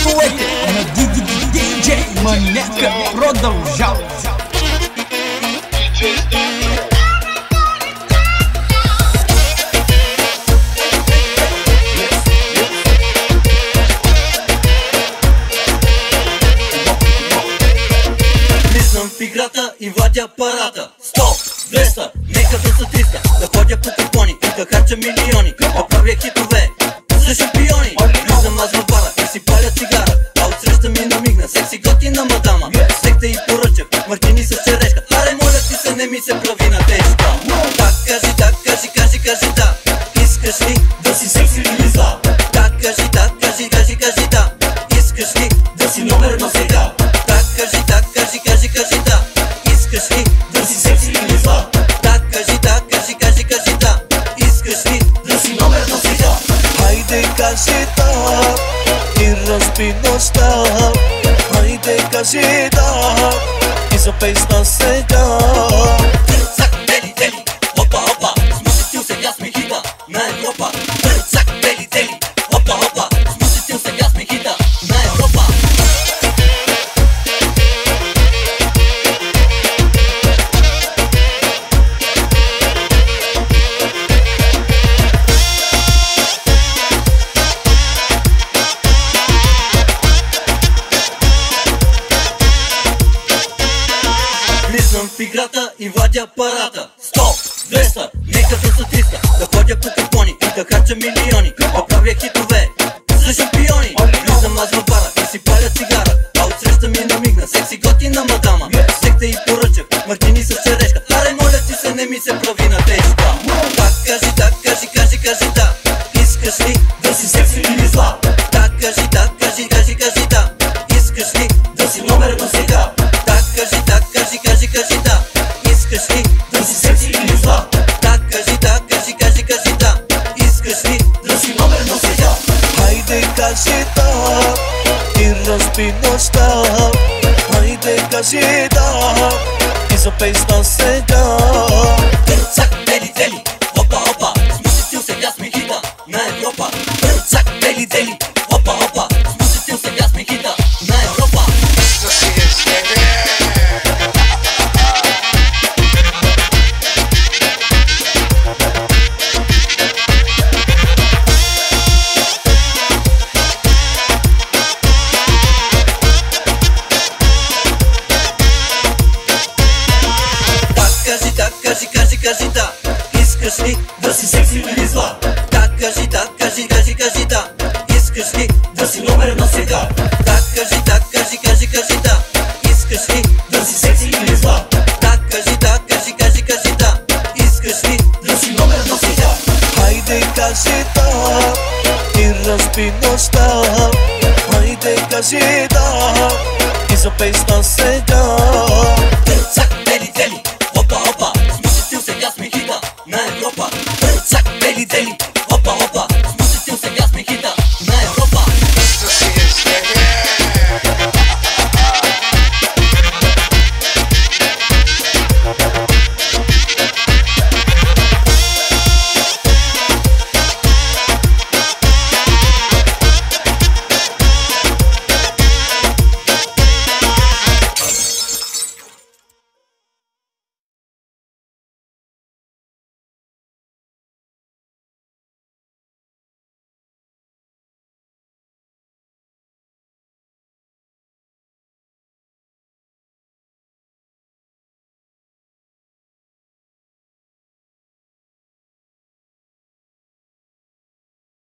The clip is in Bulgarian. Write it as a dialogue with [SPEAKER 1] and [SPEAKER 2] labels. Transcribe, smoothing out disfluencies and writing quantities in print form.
[SPEAKER 1] хитовете на диджей Маняка продължава.
[SPEAKER 2] Влизам в играта и вадя парата. 100, 200, нека да са 300. Да ходя по купони и да харча милиони. Да правя хитове за шампиони. Влизам аз в бара и си паля цигара, а отсреща ми намигна секси готина мадама. Взех и поръчах мартини с черешка. Аре моля ти се, не ми се прави на тежка. Так, кажи да, кажи да. Искаш ли да си секси или зла? Так, кажи да, кажи да. Искаш ли да си номер едно сега? Так, кажи да. Искаш ли да си секси или зла? Так, кажи да. Искаш ли да си номер едно сега?
[SPEAKER 3] Хайде кажи да и разби нощта. Хайде кажи да и запей с нас сега.
[SPEAKER 2] Цак, дели, опа, смуситил сега сме хита на Европа. Цак, дели, опа, смуситил сега сме хита на Европа. Влизам в играта и вадя парата. 100, 200, нека да са 300. Да ходя по купони и да харча милиони. Да правя хитове за шампиони. Влизам аз в бара и си паля цигара, а отсреща ми намигна секси готина мадама. Взех и поръчах мартини с черешка. Аре моля ти се, не ми се прави на тежка. Так, кажи да, кажи да. Искаш ли да си секси или зла? Так, кажи да. Искаш ли да си номер едно сега? Так, кажи да. Искаш ли да си секси или зла? Так, кажи да. Искаш ли да си номер едно сега?
[SPEAKER 3] Хайде кажи да и разби нощта. Хайде кажи да и запей с нас сега.
[SPEAKER 2] Цак, дели, опа, смуситил сега сме хита на Европа. Цак, дели, опа, смуситил сега сме хита на Европа. Кажи да. Искаш ли да си секси или зла? Так, кажи да. Искаш ли да си номер едно сега? Так, кажи да. Искаш ли да си секси или зла? Так, кажи да. Искаш ли да си номер едно сега?
[SPEAKER 3] Хайде кажи да и разби нощта. Хайде кажи да и запей с нас сега.